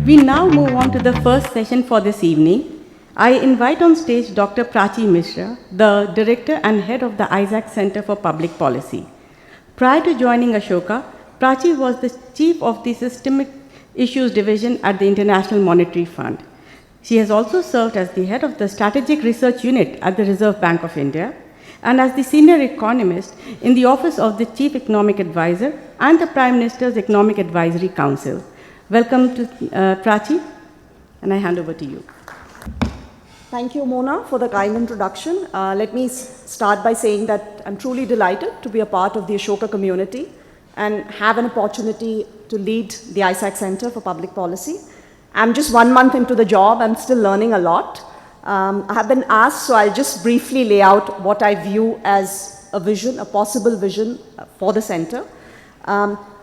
We now move on to the first session for this evening. I invite on stage Dr. Prachi Mishra, the Director and Head of the Isaac Center for Public Policy. Prior to joining Ashoka, Prachi was the Chief of the Systemic Issues Division at the International Monetary Fund. She has also served as the Head of the Strategic Research Unit at the Reserve Bank of India and as the Senior Economist in the Office of the Chief Economic Advisor and the Prime Minister's Economic Advisory Council. Welcome to Prachi, and I hand over to you. Thank you, Mona, for the kind introduction. Let me start by saying that I'm truly delighted to be a part of the Ashoka community and have an opportunity to lead the ISAC Center for Public Policy. I'm just 1 month into the job. I'm still learning a lot. I have been asked, so I'll just briefly lay out what I view as a vision, a possible vision for the center.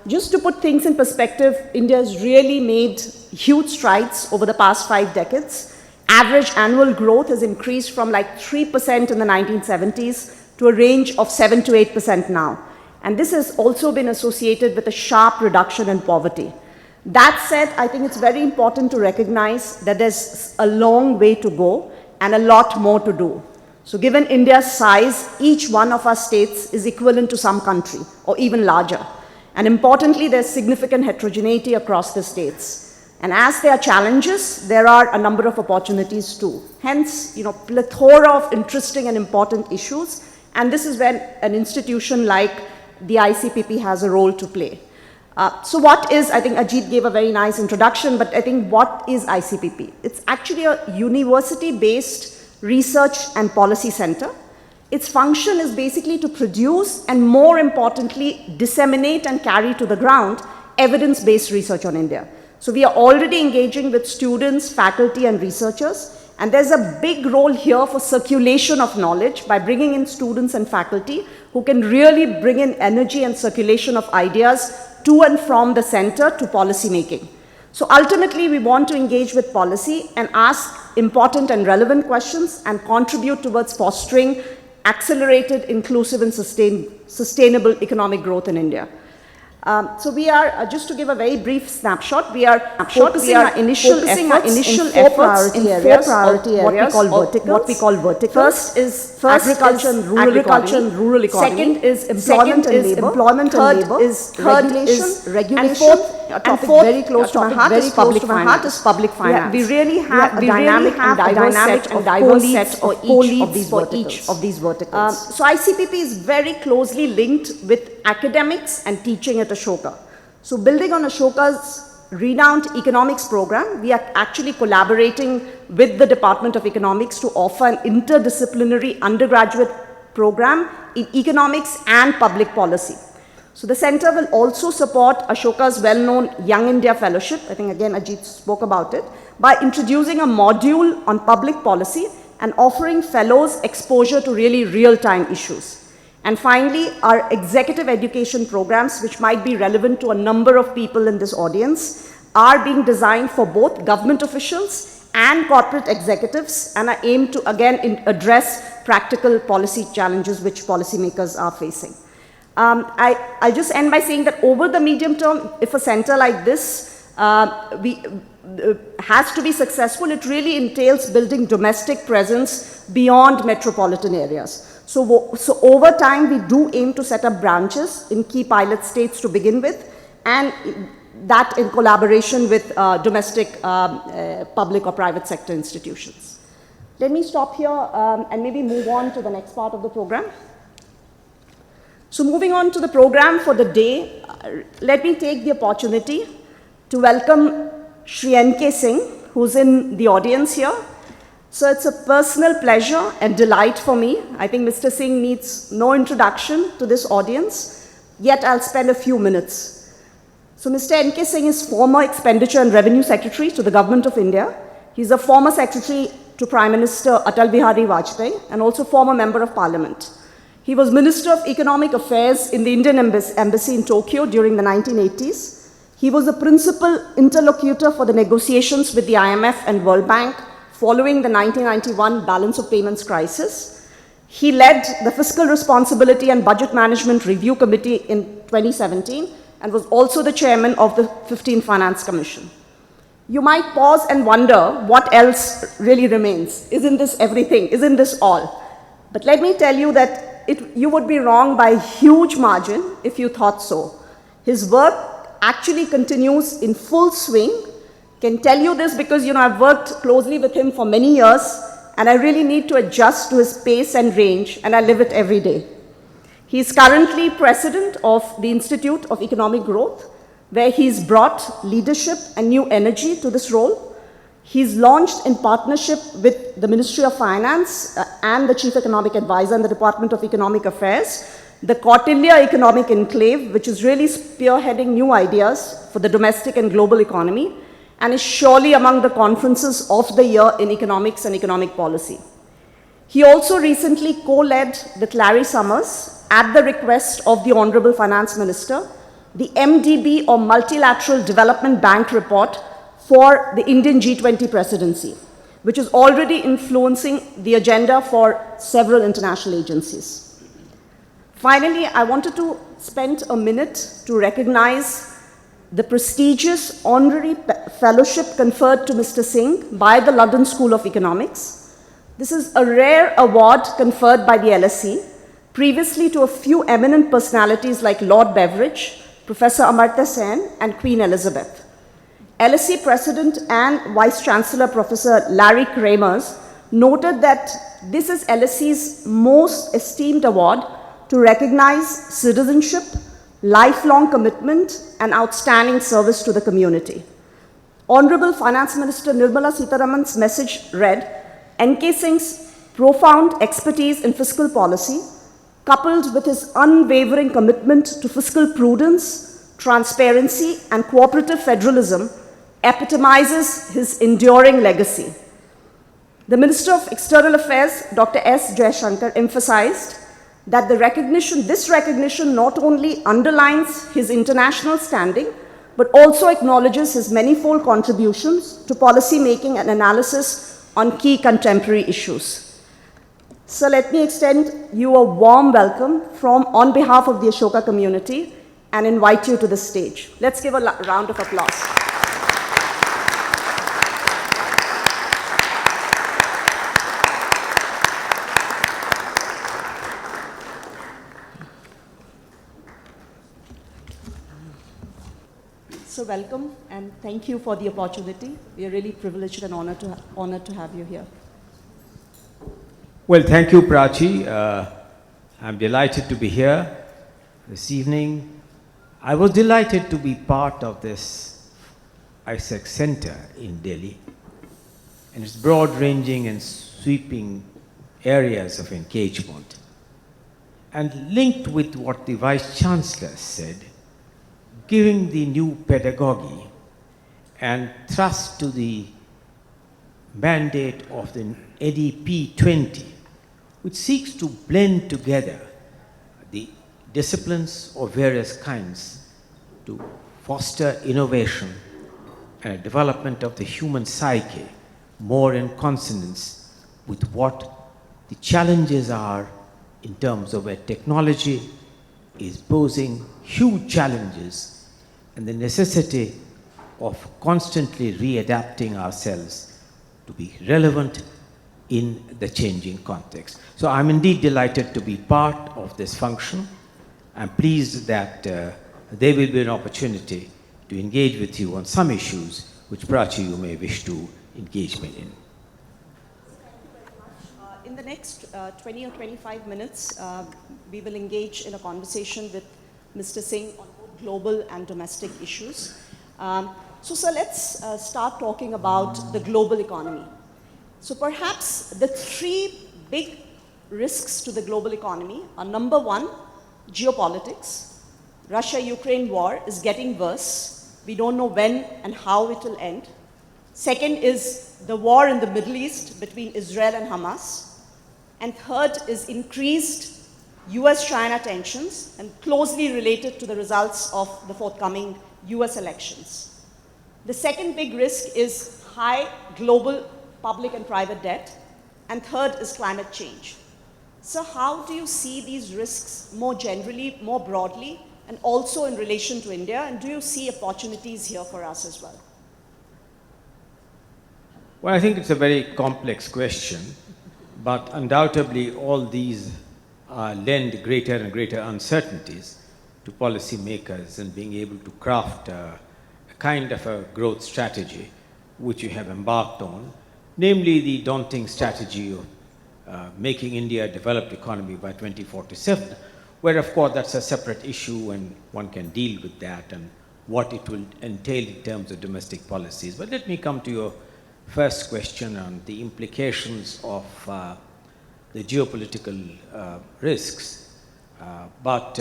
Just to put things in perspective, India has really made huge strides over the past 5 decades. Average annual growth has increased from like 3% in the 1970s to a range of 7 to 8% now. And this has also been associated with a sharp reduction in poverty. That said, I think it's very important to recognize that there's a long way to go and a lot more to do. So given India's size, each one of our states is equivalent to some country or even larger. And importantly, there's significant heterogeneity across the states. And as there are challenges, there are a number of opportunities too. Hence, plethora of interesting and important issues. And this is where an institution like the ICPP has a role to play. So what is, I think Ajit gave a very nice introduction, but I think what is ICPP? It's actually a university-based research and policy center. Its function is basically to produce and, more importantly, disseminate and carry to the ground evidence-based research on India. So we are already engaging with students, faculty, and researchers, and there's a big role here for circulation of knowledge by bringing in students and faculty who can really bring in energy and circulation of ideas to and from the center to policy making. So ultimately, we want to engage with policy and ask important and relevant questions and contribute towards fostering accelerated, inclusive, and sustainable economic growth in India. So we are, just to give a very brief snapshot, we are focusing our initial efforts in four priority areas, what we call verticals. First is agriculture and rural economy. Second is employment and labor. Third is regulation. And fourth, a topic very close to my heart, is public finance. We really have a dynamic and diverse set for each of these verticals. So ICPP is very closely linked with academics and teaching at Ashoka. So building on Ashoka's renowned economics program, we are actually collaborating with the Department of Economics to offer an interdisciplinary undergraduate program in economics and public policy. So the center will also support Ashoka's well-known Young India Fellowship, I think again Ajit spoke about it, by introducing a module on public policy and offering fellows exposure to really real-time issues. And finally, our executive education programs, which might be relevant to a number of people in this audience, are being designed for both government officials and corporate executives and are aimed to, again, address practical policy challenges which policymakers are facing. I'll just end by saying that over the medium term, if a center like this has to be successful, it really entails building domestic presence beyond metropolitan areas. So over time, we do aim to set up branches in key pilot states to begin with, and that in collaboration with domestic public or private sector institutions. Let me stop here and maybe move on to the next part of the program. So moving on to the program for the day, let me take the opportunity to welcome Shri Singh, who's in the audience here. So it's a personal pleasure and delight for me. I think Mr. Singh needs no introduction to this audience, yet I'll spend a few minutes. So Mr. Singh is former Expenditure and Revenue Secretary to the Government of India. He's a former Secretary to Prime Minister Atal Bihari Vajpayee and also former Member of Parliament. He was Minister of Economic Affairs in the Indian Embassy in Tokyo during the 1980s. He was the principal interlocutor for the negotiations with the IMF and World Bank following the 1991 balance of payments crisis. He led the Fiscal Responsibility and Budget Management Review Committee in 2017 and was also the chairman of the 15th Finance Commission. you might pause and wonder what else really remains. Isn't this everything? Isn't this all? But let me tell you that you would be wrong by a huge margin if you thought so. His work actually continues in full swing. Can tell you this because, I've worked closely with him for many years, and I really need to adjust to his pace and range, and I live it every day. He is currently president of the Institute of Economic Growth, where he's brought leadership and new energy to this role. He's launched in partnership with the Ministry of Finance and the Chief Economic Advisor in the Department of Economic Affairs, the Kautilya Economic Enclave, which is really spearheading new ideas for the domestic and global economy, and is surely among the conferences of the year in economics and economic policy. He also recently co-led with Larry Summers, at the request of the Honorable Finance Minister, the MDB or Multilateral Development Bank report for the Indian G20 presidency, which is already influencing the agenda for several international agencies. Finally, I wanted to spend a minute to recognize the prestigious honorary fellowship conferred to Mr. Singh by the London School of Economics. This is a rare award conferred by the LSE, previously to a few eminent personalities like Lord Beveridge, Professor Amartya Sen, and Queen Elizabeth. LSE President and Vice Chancellor Professor Larry Kramers noted that this is LSE's most esteemed award to recognize citizenship, lifelong commitment, and outstanding service to the community. Honorable Finance Minister Nirmala Sitharaman's message read, N.K. Singh's profound expertise in fiscal policy, coupled with his unwavering commitment to fiscal prudence, transparency, and cooperative federalism, epitomizes his enduring legacy. The Minister of External Affairs, Dr. S. Jaishankar, emphasized that this recognition not only underlines his international standing, but also acknowledges his manifold contributions to policy making and analysis on key contemporary issues. So let me extend you a warm welcome on behalf of the Ashoka community and invite you to the stage. Let's give a round of applause. So welcome and thank you for the opportunity. We are really privileged and honored to have you here. Well, thank you, Prachi. I'm delighted to be here this evening. I was delighted to be part of this ISEC Center in Delhi and its broad-ranging and sweeping areas of engagement. And linked with what the Vice Chancellor said, giving the new pedagogy and thrust to the mandate of the ADP 20, which seeks to blend together the disciplines of various kinds to foster innovation and development of the human psyche more in consonance with what the challenges are in terms of where technology is posing huge challenges and the necessity of constantly readapting ourselves to be relevant in the changing context. So I'm indeed delighted to be part of this function. I'm pleased that there will be an opportunity to engage with you on some issues which Prachi you may wish to engage me in. In the next 20 or 25 minutes, we will engage in a conversation with Mr. Singh on both global and domestic issues. So sir, let's start talking about the global economy. So perhaps the three big risks to the global economy are: number one, geopolitics. Russia-Ukraine war is getting worse. We don't know when and how it will end. Second is the war in the Middle East between Israel and Hamas. And third is increased US-China tensions and closely related to the results of the forthcoming US elections. The second big risk is high global public and private debt. And third is climate change. So how do you see these risks more generally, more broadly, and also in relation to India? And do you see opportunities here for us as well? Well, I think it's a very complex question, but undoubtedly all these lend greater and greater uncertainties to policymakers in being able to craft a kind of a growth strategy which you have embarked on, namely the daunting strategy of making India a developed economy by 2047, where of course that's a separate issue and one can deal with that and what it will entail in terms of domestic policies. But let me come to your first question on the implications of the geopolitical risks. But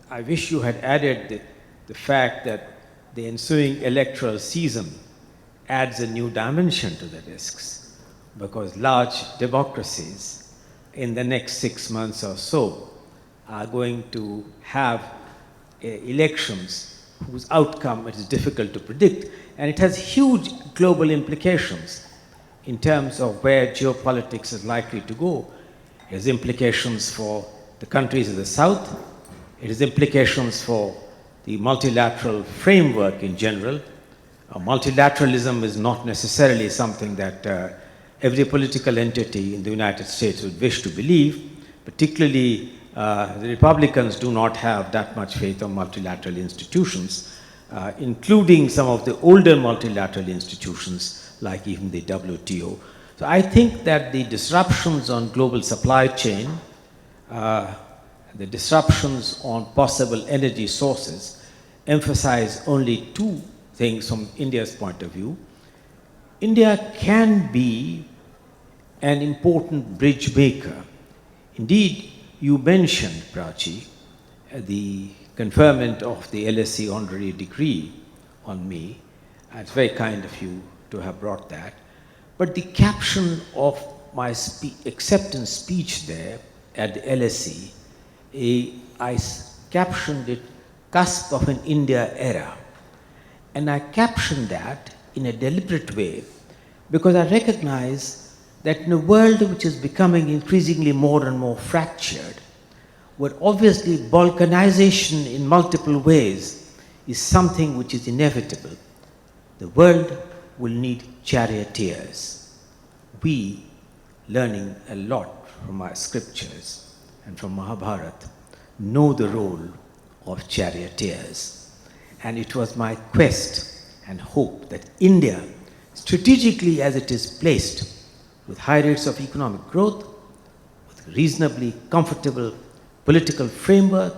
I wish you had added the fact that the ensuing electoral season adds a new dimension to the risks, because large democracies in the next 6 months or so are going to have elections whose outcome it is difficult to predict, and it has huge global implications in terms of where geopolitics is likely to go. It has implications for the countries of the South, it has implications for the multilateral framework in general. Multilateralism is not necessarily something that every political entity in the United States would wish to believe, particularly the Republicans do not have that much faith on multilateral institutions, including some of the older multilateral institutions like even the WTO. So I think that the disruptions on global supply chain, the disruptions on possible energy sources emphasize only two things from India's point of view. India can be an important bridge maker. Indeed, you mentioned, Prachi, the conferment of the LSE honorary degree on me. It's very kind of you to have brought that. But the caption of my acceptance speech there at the LSE, I captioned it "Cusp of an India Era." And I captioned that in a deliberate way because I recognize that in a world which is becoming increasingly more and more fractured, where obviously balkanization in multiple ways is something which is inevitable, the world will need charioteers. We, learning a lot from our scriptures and from Mahabharata, know the role of charioteers. And it was my quest and hope that India, strategically as it is placed, with high rates of economic growth, with reasonably comfortable political framework,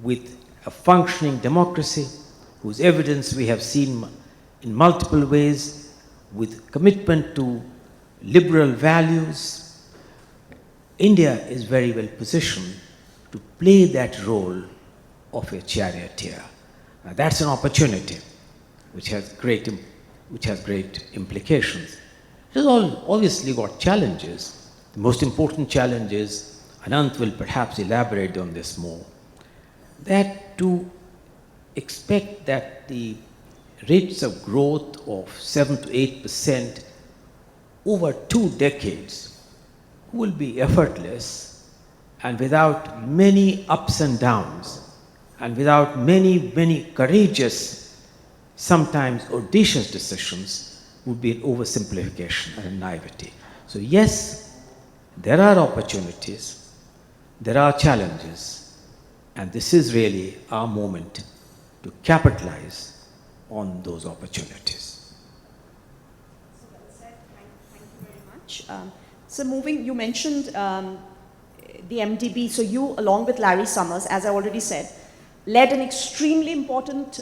with a functioning democracy, whose evidence we have seen in multiple ways, with commitment to liberal values, India is very well positioned to play that role of a charioteer. Now, that's an opportunity which has great implications. It has obviously got challenges. The most important challenge is, Anant will perhaps elaborate on this more, that to expect that the rates of growth of 7 to 8% over 2 decades will be effortless and without many ups and downs and without many courageous, sometimes audacious decisions would be an oversimplification and a naivety. So yes, there are opportunities, there are challenges, and this is really our moment to capitalize on those opportunities. So well said. Thank you very much. So moving, you mentioned the MDB. So you, along with Larry Summers, as I already said, led an extremely important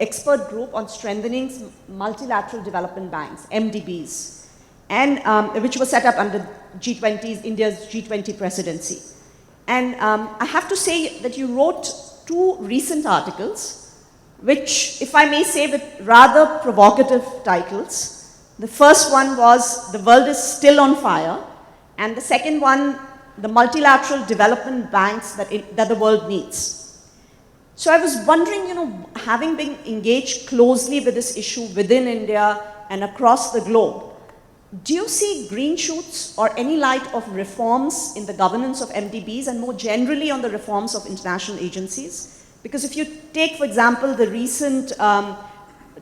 expert group on strengthening multilateral development banks, MDBs, and which was set up under India's G20 presidency. And I have to say that you wrote 2 recent articles, which, if I may say, with rather provocative titles. The first one was "The World is Still on Fire," and the second one, "The Multilateral Development Banks that the World Needs." So I was wondering, having been engaged closely with this issue within India and across the globe, do you see green shoots or any light of reforms in the governance of MDBs and more generally on the reforms of international agencies? Because if you take, for example, the recent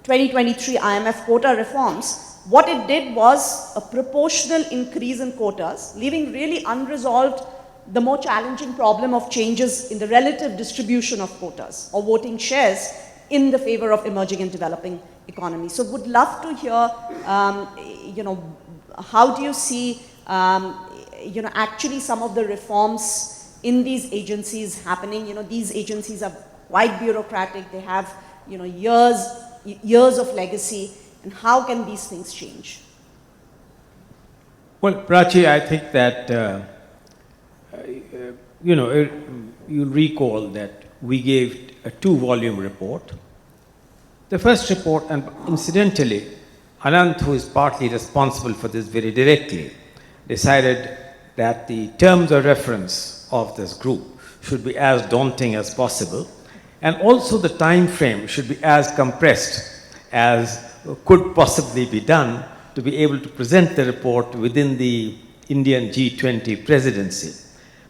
2023 IMF quota reforms, what it did was a proportional increase in quotas, leaving really unresolved the more challenging problem of changes in the relative distribution of quotas or voting shares in the favor of emerging and developing economies. So would love to hear, how do you see, actually some of the reforms in these agencies happening? These agencies are quite bureaucratic. They have, years of legacy. And how can these things change? Well, Prachi, I think that, you'll recall that we gave a 2-volume report. The first report, and incidentally, Anant, who is partly responsible for this very directly, decided that the terms of reference of this group should be as daunting as possible, and also the time frame should be as compressed as could possibly be done to be able to present the report within the Indian G20 presidency.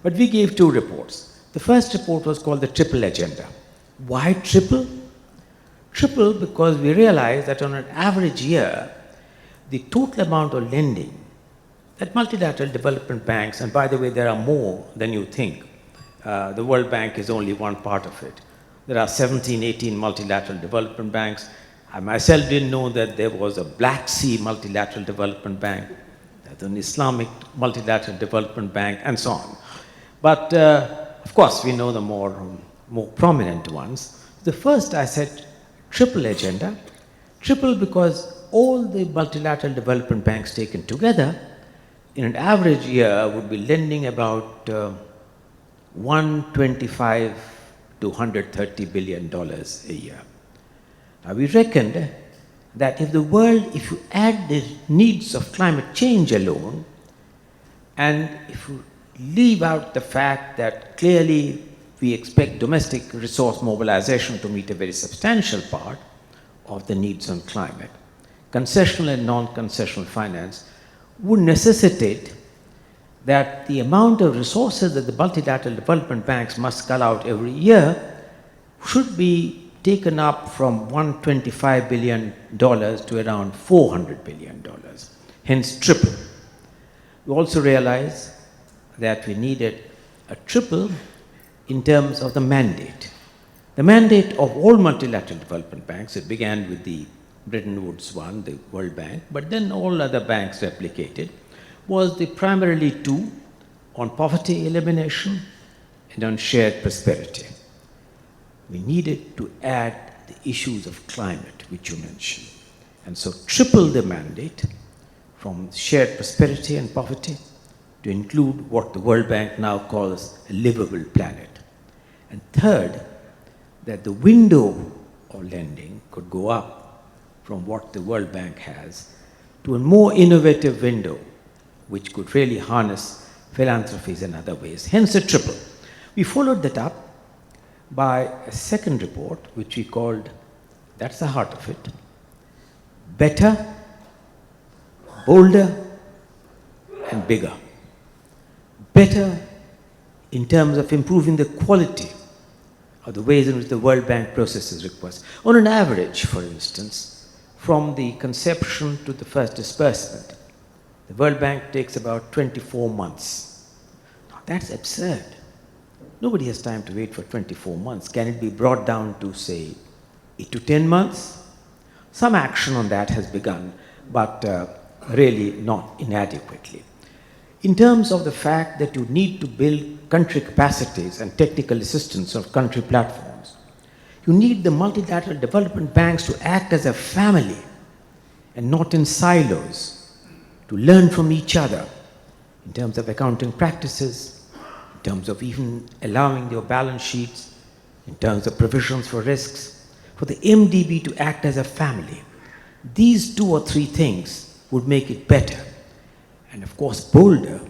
But we gave 2 reports. The first report was called the Triple Agenda. Why triple? Triple because we realized that on an average year, the total amount of lending that multilateral development banks, and by the way, there are more than you think. The World Bank is only one part of it. There are 17, 18 multilateral development banks. I myself didn't know that there was a Black Sea multilateral development bank, there's an Islamic multilateral development bank, and so on. But of course, we know the more prominent ones. The first, I said, triple agenda. Triple because all the multilateral development banks taken together in an average year would be lending about 125 to $130 billion a year. Now we reckoned that if you add the needs of climate change alone, and if you leave out the fact that clearly we expect domestic resource mobilization to meet a very substantial part of the needs on climate, concessional and non-concessional finance would necessitate that the amount of resources that the multilateral development banks must cull out every year should be taken up from $125 billion to around $400 billion, hence triple. We also realized that we needed a triple in terms of the mandate. The mandate of all multilateral development banks, it began with the Bretton Woods one, the World Bank, but then all other banks replicated, was the primarily 2 on poverty elimination and on shared prosperity. We needed to add the issues of climate, which you mentioned. And so triple the mandate from shared prosperity and poverty to include what the World Bank now calls a livable planet. And third, that the window of lending could go up from what the World Bank has to a more innovative window, which could really harness philanthropies in other ways, hence a triple. We followed that up by a second report, which we called, that's the heart of it, better, bolder, and bigger. Better in terms of improving the quality of the ways in which the World Bank processes requests. On an average, for instance, from the conception to the first disbursement, the World Bank takes about 24 months. Now, that's absurd. Nobody has time to wait for 24 months. Can it be brought down to, say, 8 to 10 months? Some action on that has begun, but really not inadequately. In terms of the fact that you need to build country capacities and technical assistance of country platforms, you need the multilateral development banks to act as a family and not in silos, to learn from each other in terms of accounting practices, in terms of even allowing your balance sheets, in terms of provisions for risks, for the MDB to act as a family. These 2 or 3 things would make it better. And of course, bolder.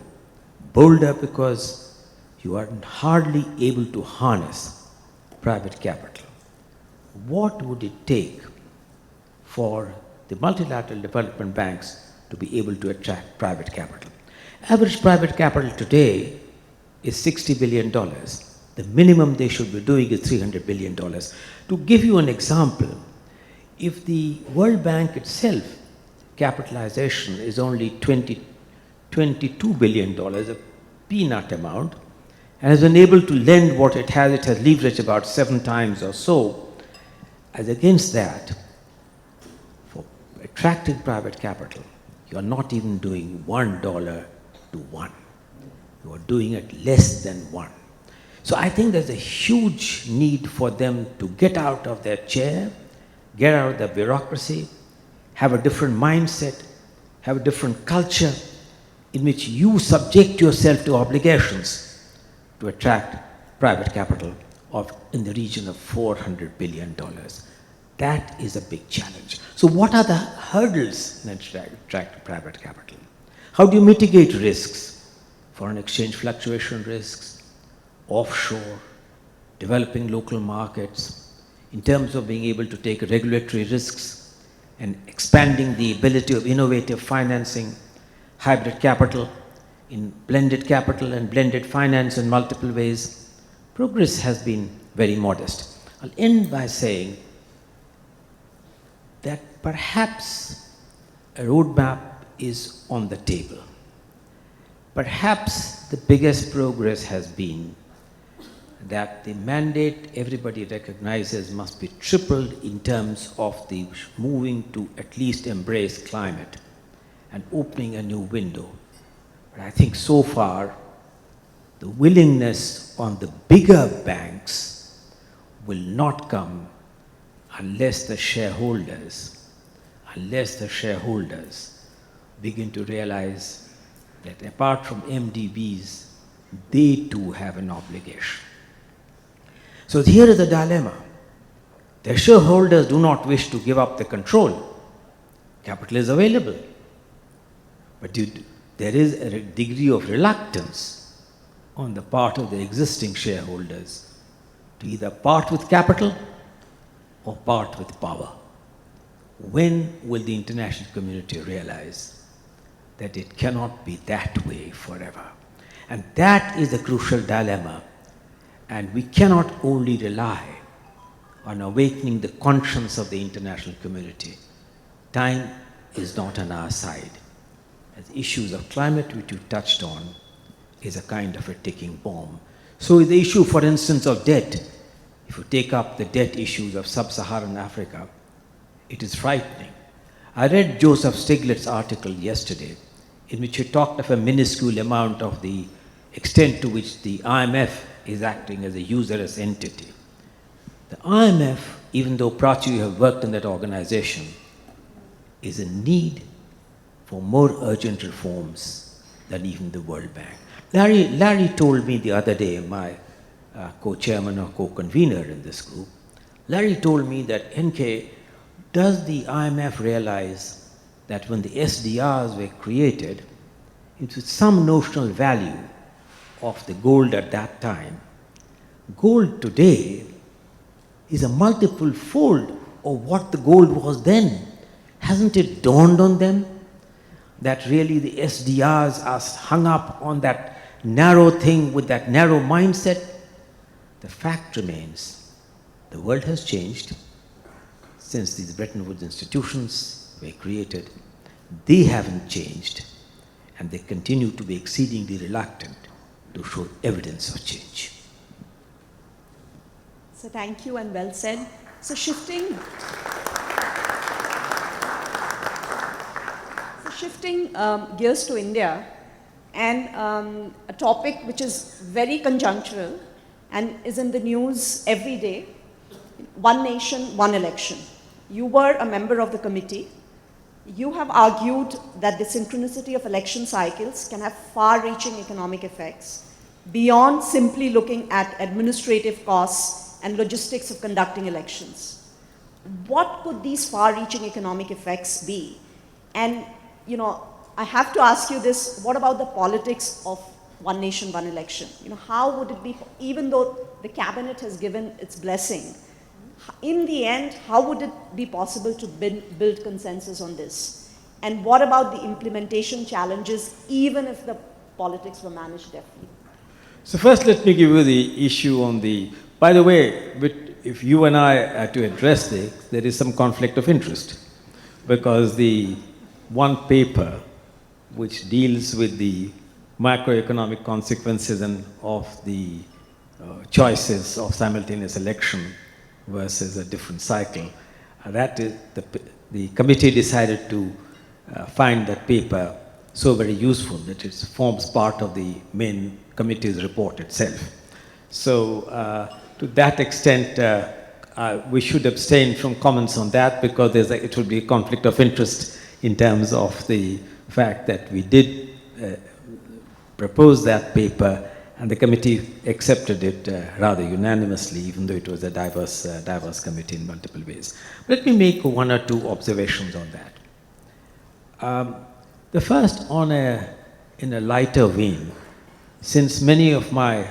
Bolder because you are hardly able to harness private capital. What would it take for the multilateral development banks to be able to attract private capital? Average private capital today is $60 billion. The minimum they should be doing is $300 billion. To give you an example, if the World Bank itself capitalization is only $22 billion, a peanut amount, and has been able to lend what it has leveraged about 7 times or so, as against that, for attracting private capital, you are not even doing $1 to 1. You are doing it less than 1. So I think there's a huge need for them to get out of their chair, get out of the bureaucracy, have a different mindset, have a different culture in which you subject yourself to obligations to attract private capital of in the region of $400 billion. That is a big challenge. So what are the hurdles that attract private capital? How do you mitigate risks? Foreign exchange fluctuation risks, offshore, developing local markets, in terms of being able to take regulatory risks and expanding the ability of innovative financing, hybrid capital, in blended capital and blended finance in multiple ways. Progress has been very modest. I'll end by saying that perhaps a roadmap is on the table. Perhaps the biggest progress has been that the mandate everybody recognizes must be tripled in terms of the moving to at least embrace climate and opening a new window. But I think so far, the willingness on the bigger banks will not come unless the shareholders begin to realize that apart from MDBs, they too have an obligation. So here is the dilemma. The shareholders do not wish to give up the control. Capital is available. But there is a degree of reluctance on the part of the existing shareholders to either part with capital or part with power. When will the international community realize that it cannot be that way forever? And that is the crucial dilemma. And we cannot only rely on awakening the conscience of the international community. Time is not on our side. As issues of climate, which you touched on, is a kind of a ticking bomb. So the issue, for instance, of debt, if you take up the debt issues of sub-Saharan Africa, it is frightening. I read Joseph Stiglitz's article yesterday, in which he talked of a minuscule amount of the extent to which the IMF is acting as a usurious entity. The IMF, even though Prachi, you have worked in that organization, is in need for more urgent reforms than even the World Bank. Larry told me the other day, my co-chairman or co-convener in this group, Larry told me that, NK, does the IMF realize that when the SDRs were created, it was some notional value of the gold at that time. Gold today is a multiple fold of what the gold was then. Hasn't it dawned on them that really the SDRs are hung up on that narrow thing with that narrow mindset? The fact remains, the world has changed since these Bretton Woods institutions were created. They haven't changed, and they continue to be exceedingly reluctant to show evidence of change. So thank you and well said. So shifting gears to India, and a topic which is very conjunctural and is in the news every day, one nation, one election. You were a member of the committee. You have argued that the synchronicity of election cycles can have far-reaching economic effects beyond simply looking at administrative costs and logistics of conducting elections. What could these far-reaching economic effects be? And, you know, I have to ask you this, what about the politics of one nation, one election? You know, how would it be, even though the cabinet has given its blessing, in the end, how would it be possible to build consensus on this? And what about the implementation challenges, even if the politics were managed deftly? So first let me give you the issue on the, by the way, if you and I are to address this, there is some conflict of interest, because the one paper which deals with the macroeconomic consequences and of the choices of simultaneous election versus a different cycle, that is the committee decided to find that paper so very useful that it forms part of the main committee's report itself. So to that extent, we should abstain from comments on that, because it will be a conflict of interest in terms of the fact that we did propose that paper and the committee accepted it rather unanimously, even though it was a diverse committee in multiple ways. Let me make one or two observations on that. The first, in a lighter vein, since many of my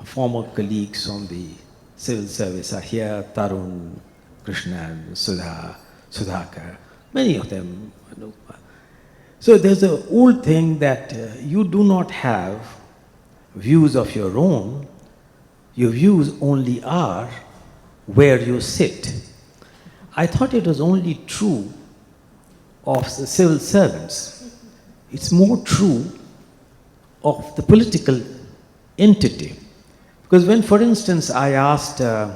former colleagues on the civil service are here, Tarun, Krishnan, Sudhakar, many of them. So there's an old thing that you do not have views of your own, your views only are where you sit. I thought it was only true of the civil servants. It's more true of the political entity. Because when, for instance, I asked, and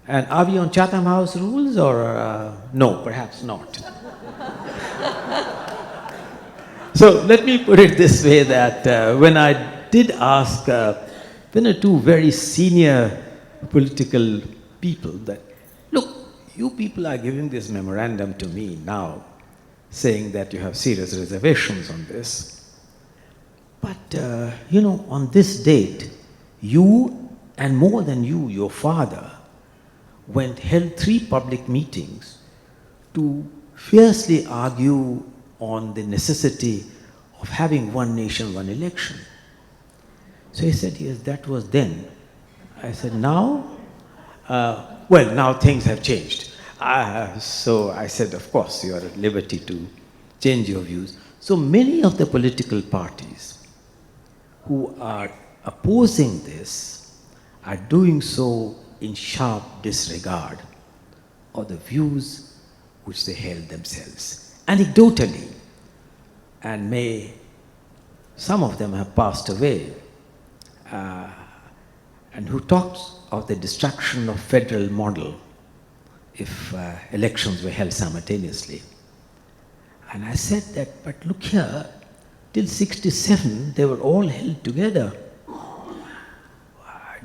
are we on Chatham House rules or no, perhaps not. So let me put it this way, that when I did ask one or two very senior political people that, look, you people are giving this memorandum to me now, saying that you have serious reservations on this. But, you know, on this date, you, and more than you, your father, held 3 public meetings to fiercely argue on the necessity of having one nation, one election. So he said, yes, that was then. I said, now? Well, now things have changed. So I said, of course, you are at liberty to change your views. So many of the political parties who are opposing this are doing so in sharp disregard of the views which they held themselves, anecdotally. And some of them have passed away, and who talks of the destruction of federal model if elections were held simultaneously. And I said that, but look here, till 67, they were all held together.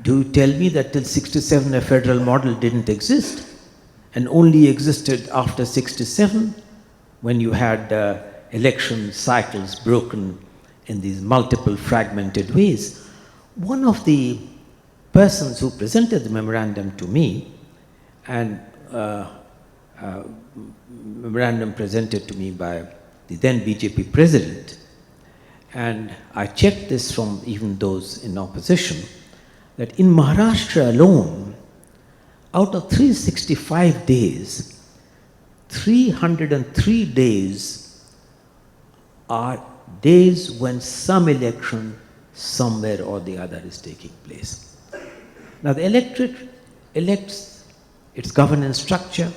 Do you tell me that till 67 a federal model didn't exist and only existed after 67 when you had election cycles broken in these multiple fragmented ways? One of the persons who presented the memorandum to me, and memorandum presented to me by the then BJP president, and I checked this from even those in opposition, that in Maharashtra alone, out of 365 days, 303 days are days when some election somewhere or the other is taking place. Now the electorate elects its governance structure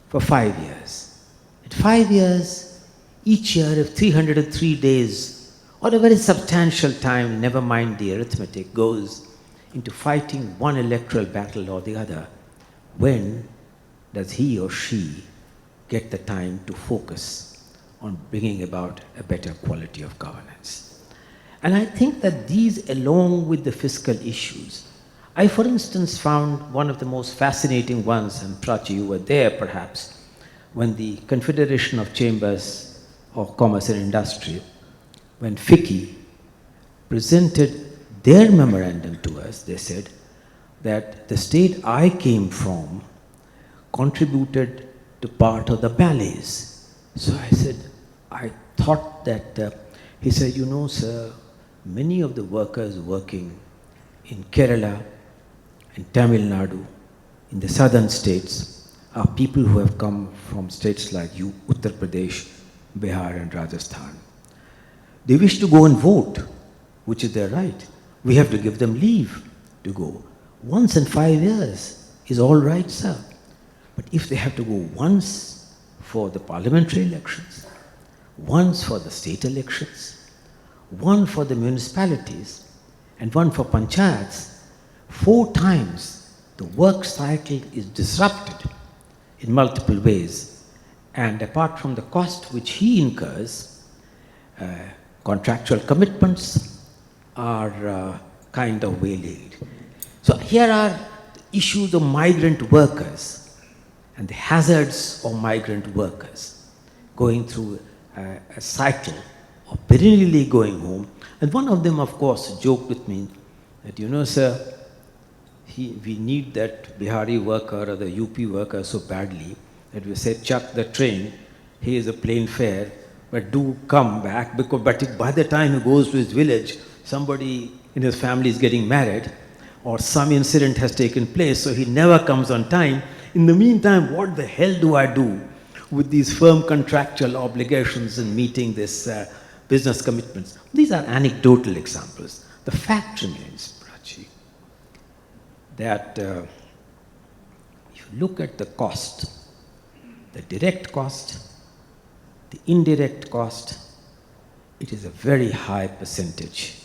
for 5 years. At 5 years, each year if 303 days, or a very substantial time, never mind the arithmetic, goes into fighting one electoral battle or the other, when does he or she get the time to focus on bringing about a better quality of governance? And I think that these, along with the fiscal issues, I, for instance, found one of the most fascinating ones, and Prachi, you were there perhaps, when the Confederation of Chambers of Commerce and Industry, when FICCI presented their memorandum to us, they said that the state I came from contributed to part of the ballets. So I said, I thought that, he said, you know, sir, many of the workers working in Kerala, in Tamil Nadu, in the southern states, are people who have come from states like you, Uttar Pradesh, Bihar and Rajasthan. They wish to go and vote, which is their right. We have to give them leave to go. Once in 5 years, is all right, sir. But if they have to go once for the parliamentary elections, once for the state elections, one for the municipalities, and one for panchayats, 4 times the work cycle is disrupted in multiple ways. And apart from the cost which he incurs, contractual commitments are kind of waylaid. So here are issues of migrant workers and the hazards of migrant workers going through a cycle of perennially going home. And one of them, of course, joked with me that, you know, sir, we need that Bihari worker or the UP worker so badly that we said, chuck the train, he is a plane fare, but do come back, because by the time he goes to his village, somebody in his family is getting married, or some incident has taken place, so he never comes on time. In the meantime, what the hell do I do with these firm contractual obligations and meeting this business commitments? These are anecdotal examples. The fact remains, Prachi, that if you look at the cost, the direct cost, the indirect cost, it is a very high percentage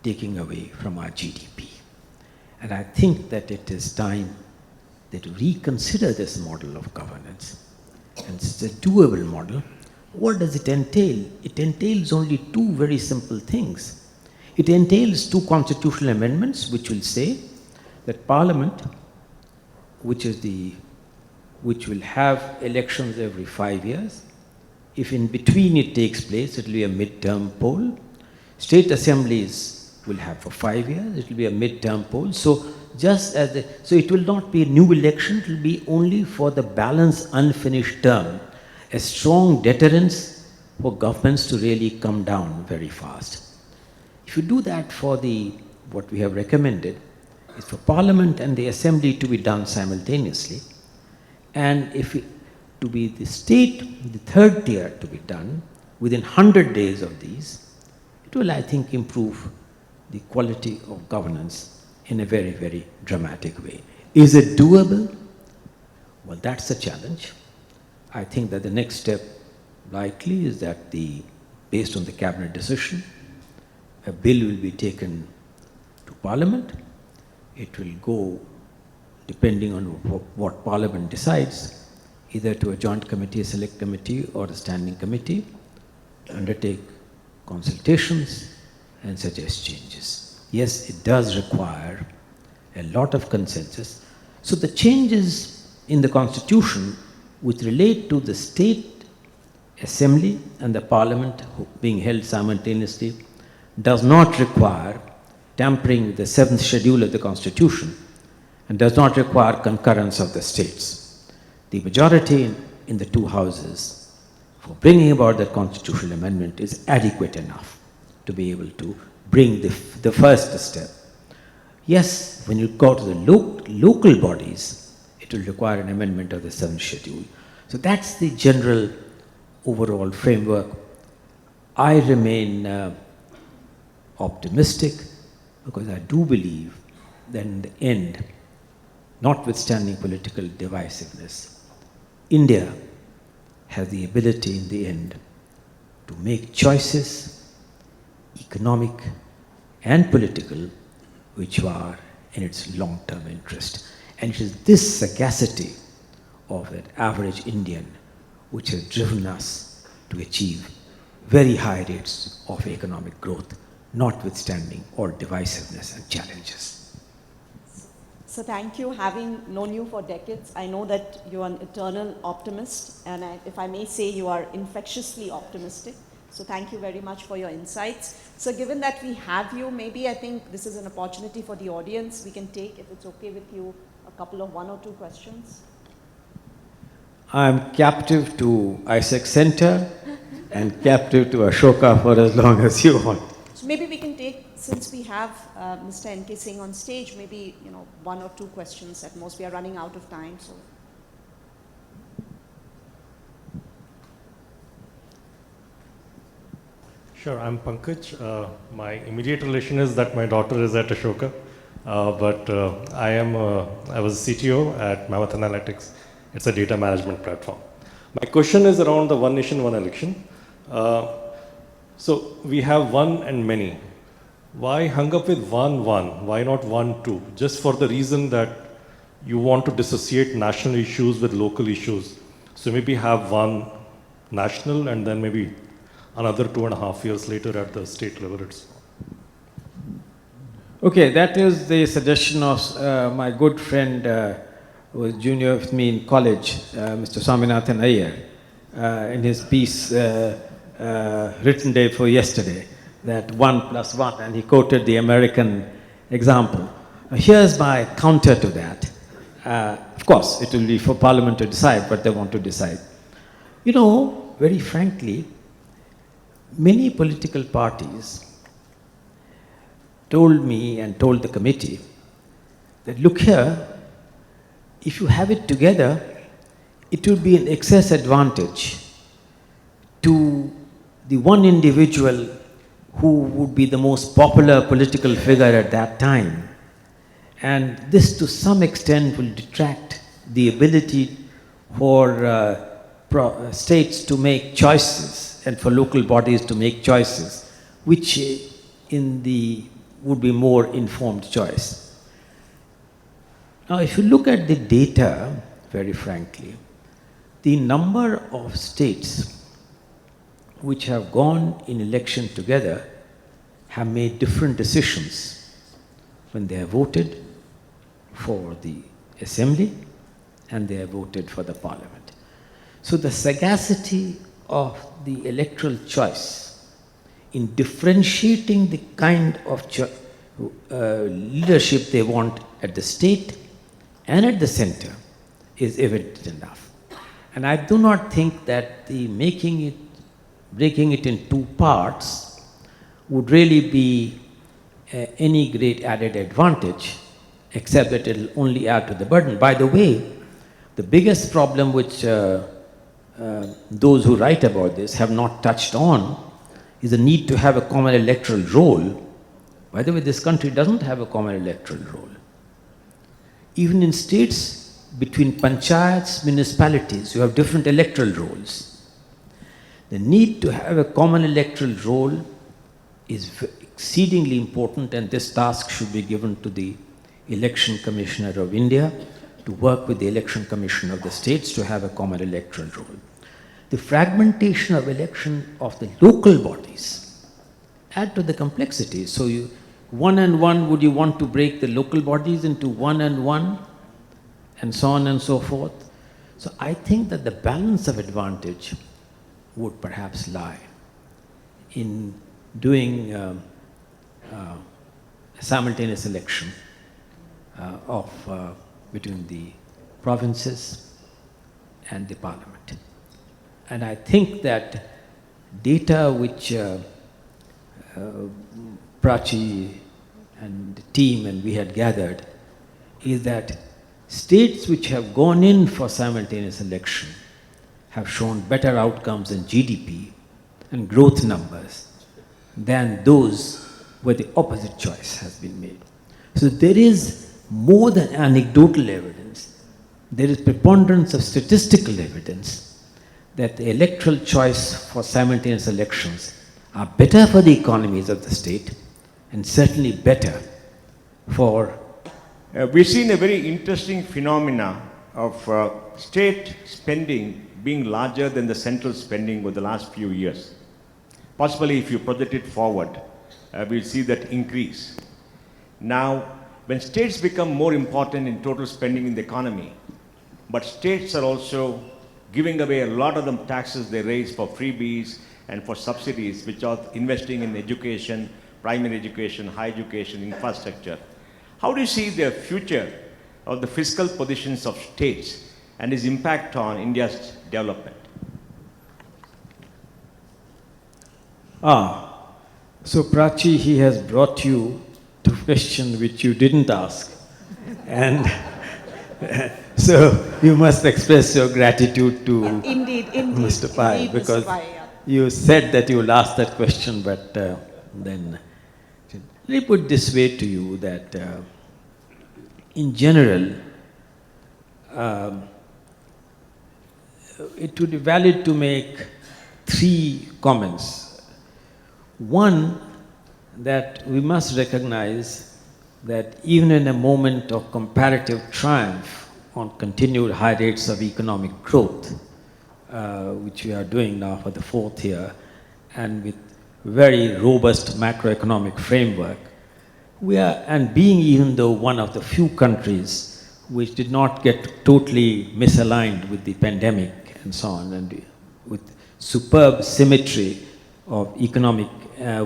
taking away from our GDP. And I think that it is time that we reconsider this model of governance. And it's a doable model. What does it entail? It entails only 2 very simple things. It entails 2 constitutional amendments which will say that Parliament, which will have elections every 5 years, if in between it takes place, it will be a mid-term poll. State assemblies will have for 5 years, it will be a mid-term poll. So so it will not be a new election, it will be only for the balance unfinished term, a strong deterrence for governments to really come down very fast. If you do that for what we have recommended, is for Parliament and the Assembly to be done simultaneously, and to be the state, the 3rd tier to be done within 100 days of these, it will, I think, improve the quality of governance in a very, very dramatic way. Is it doable? Well, that's a challenge. I think that the next step likely is that based on the cabinet decision, a bill will be taken to Parliament. It will go, depending on what Parliament decides, either to a joint committee, a select committee, or a standing committee, to undertake consultations and suggest changes. Yes, it does require a lot of consensus. So the changes in the Constitution which relate to the state assembly and the Parliament being held simultaneously does not require tampering with the 7th schedule of the Constitution and does not require concurrence of the states. The majority in the 2 houses for bringing about that constitutional amendment is adequate enough to be able to bring the first step. Yes, when you go to the local bodies, it will require an amendment of the 7th schedule. So that's the general overall framework. I remain optimistic because I do believe that in the end, notwithstanding political divisiveness, India has the ability in the end to make choices, economic and political, which are in its long-term interest. And it is this sagacity of an average Indian which has driven us to achieve very high rates of economic growth, notwithstanding all divisiveness and challenges. So thank you. Having known you for decades, I know that you are an eternal optimist, and if I may say, you are infectiously optimistic. So thank you very much for your insights. So given that we have you, maybe I think this is an opportunity for the audience. We can take, if it's okay with you, a couple of 1 or 2 questions. I'm captive to ISEC Center and captive to Ashoka for as long as you want. So maybe we can take, since we have Mr. N.K. Singh on stage, maybe 1 or 2 questions at most. We are running out of time. So. Sure, I'm Pankaj. My immediate relation is that my daughter is at Ashoka. I was a CTO at Mammoth Analytics. It's a data management platform. My question is around the one nation, one election. So we have one and many. Why hung up with one? Why not 1-2? Just for the reason that you want to dissociate national issues with local issues. So maybe have one national and then maybe another 2.5 years later at the state level. Okay, that is the suggestion of my good friend who was junior with me in college, Mr. Swaminathan Iyer, in his piece written day for yesterday, that 1 + 1, and he quoted the American example. Here's my counter to that. Of course, it will be for Parliament to decide what they want to decide. You know, very frankly, many political parties told me and told the committee that, look here, if you have it together, it will be an excess advantage to the one individual who would be the most popular political figure at that time. And this to some extent will detract the ability for states to make choices and for local bodies to make choices, which would be more informed choice. Now, if you look at the data, very frankly, the number of states which have gone in election together have made different decisions when they have voted for the assembly and they have voted for the parliament. So the sagacity of the electoral choice in differentiating the kind of leadership they want at the state and at the center is evident enough. And I do not think that the breaking it in two parts would really be any great added advantage, except that it will only add to the burden. By the way, the biggest problem which those who write about this have not touched on is the need to have a common electoral roll. By the way, this country doesn't have a common electoral roll. Even in states between panchayats, municipalities, you have different electoral rolls. The need to have a common electoral roll is exceedingly important, and this task should be given to the Election Commissioner of India to work with the Election Commission of the states to have a common electoral roll. The fragmentation of election of the local bodies add to the complexity. So you, one and one, would you want to break the local bodies into one and one, and so on and so forth? So I think that the balance of advantage would perhaps lie in doing a simultaneous election between the provinces and the parliament. And I think that data which Prachi and the team and we had gathered is that states which have gone in for simultaneous election have shown better outcomes in GDP and growth numbers than those where the opposite choice has been made. So there is more than anecdotal evidence, there is preponderance of statistical evidence that the electoral choice for simultaneous elections are better for the economies of the state and certainly better for... We've seen a very interesting phenomena of state spending being larger than the central spending over the last few years. Possibly if you project it forward, we'll see that increase. Now, when states become more important in total spending in the economy, but states are also giving away a lot of the taxes they raise for freebies and for subsidies, which are investing in education, primary education, higher education, infrastructure. How do you see the future of the fiscal positions of states and its impact on India's development? So Prachi, he has brought you to a question which you didn't ask. And so you must express your gratitude to Indeed, Mr. Pai, indeed, because Mr. Pai, yeah. you said that you will ask that question, but then let me put this way to you that in general, it would be valid to make 3 comments. One, that we must recognize that even in a moment of comparative triumph on continued high rates of economic growth, which we are doing now for the 4th year, and with very robust macroeconomic framework, we are, and being even though one of the few countries which did not get totally misaligned with the pandemic and so on, and with superb symmetry of economic,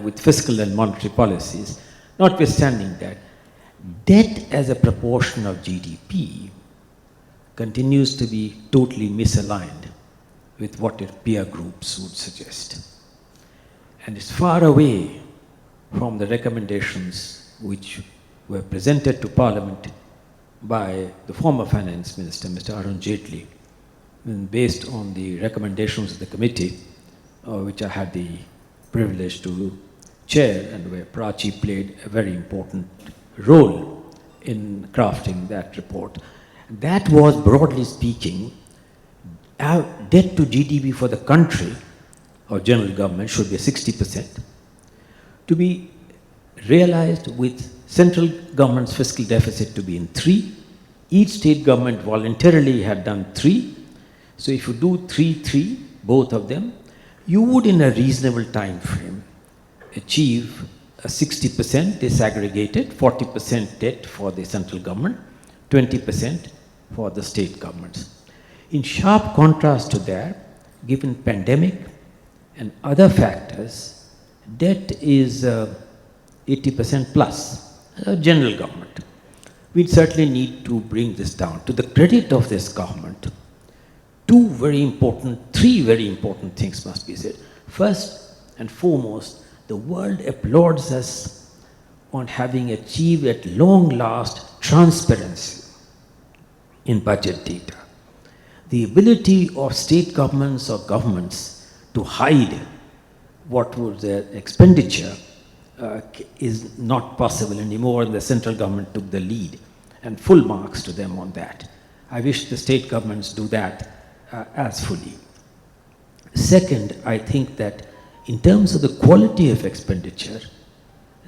with fiscal and monetary policies, notwithstanding that, debt as a proportion of GDP continues to be totally misaligned with what its peer groups would suggest. And it's far away from the recommendations which were presented to Parliament by the former Finance Minister, Mr. Arun Jaitley, and based on the recommendations of the committee, which I had the privilege to chair, and where Prachi played a very important role in crafting that report. That was, broadly speaking, our debt to GDP for the country or general government should be 60%, to be realized with central government's fiscal deficit to be in 3. Each state government voluntarily had done 3. So if you do 3, both of them, you would in a reasonable time frame achieve a 60% disaggregated, 40% debt for the central government, 20% for the state governments. In sharp contrast to that, given pandemic and other factors, debt is 80% plus, general government. We certainly need to bring this down. To the credit of this government, 3 very important things must be said. First and foremost, the world applauds us on having achieved at long last transparency in budget data. The ability of state governments or governments to hide what was their expenditure is not possible anymore, and the central government took the lead, and full marks to them on that. I wish the state governments do that as fully. Second, I think that in terms of the quality of expenditure,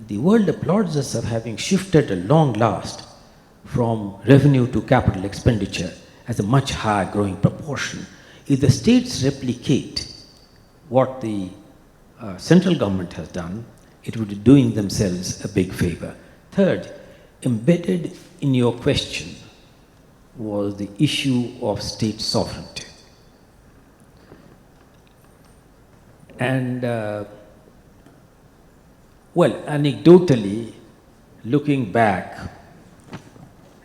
the world applauds us of having shifted at long last from revenue to capital expenditure as a much higher growing proportion. If the states replicate what the central government has done, it would be doing themselves a big favor. Third, embedded in your question was the issue of state sovereignty. And, well, anecdotally, looking back,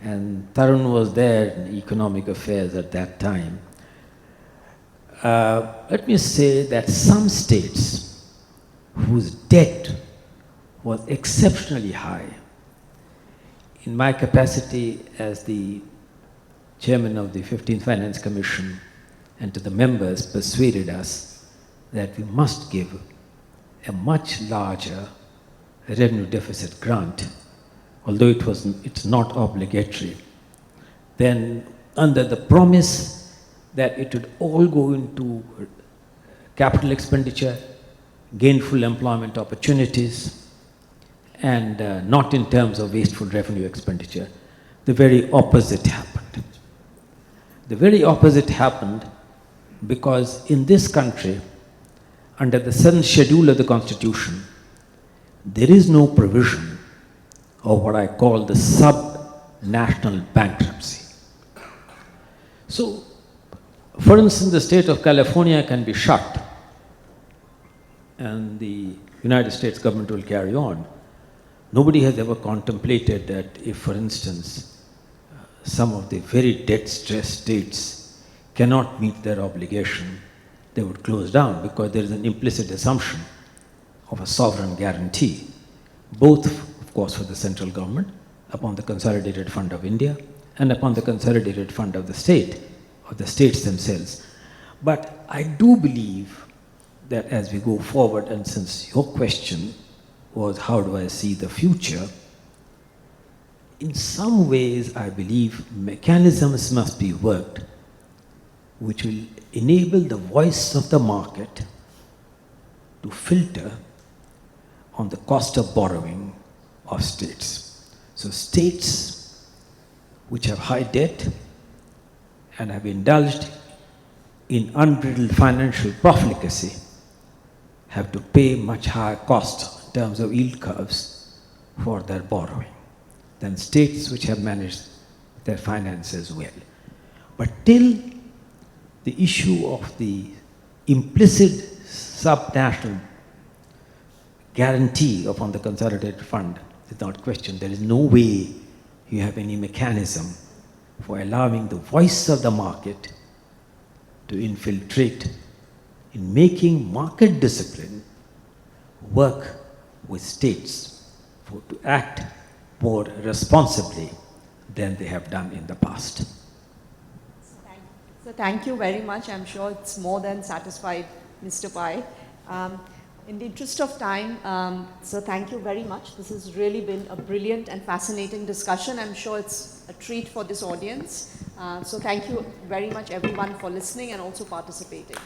and Tarun was there in economic affairs at that time, let me say that some states whose debt was exceptionally high, in my capacity as the chairman of the 15th Finance Commission, and to the members, persuaded us that we must give a much larger revenue deficit grant, although it's not obligatory, then under the promise that it would all go into capital expenditure, gainful employment opportunities, and not in terms of wasteful revenue expenditure. The very opposite happened. The very opposite happened because in this country, under the 7th schedule of the Constitution, there is no provision of what I call the sub-national bankruptcy. So, for instance, the state of California can be shut and the United States government will carry on. Nobody has ever contemplated that if, for instance, some of the very debt-stressed states cannot meet their obligation, they would close down, because there is an implicit assumption of a sovereign guarantee, both, of course, for the central government, upon the Consolidated Fund of India, and upon the Consolidated Fund of the state, or the states themselves. But I do believe that as we go forward, and since your question was how do I see the future, in some ways, I believe mechanisms must be worked which will enable the voice of the market to filter on the cost of borrowing of states. So states which have high debt and have indulged in unbridled financial profligacy have to pay much higher cost in terms of yield curves for their borrowing than states which have managed their finances well. But till the issue of the implicit subnational guarantee upon the consolidated fund is not questioned, there is no way you have any mechanism for allowing the voice of the market to infiltrate in making market discipline work with states to act more responsibly than they have done in the past. So thank you very much. I'm sure it's more than satisfied, Mr. Pai. In the interest of time, so thank you very much. This has really been a brilliant and fascinating discussion. I'm sure it's a treat for this audience. So thank you very much, everyone, for listening and also participating.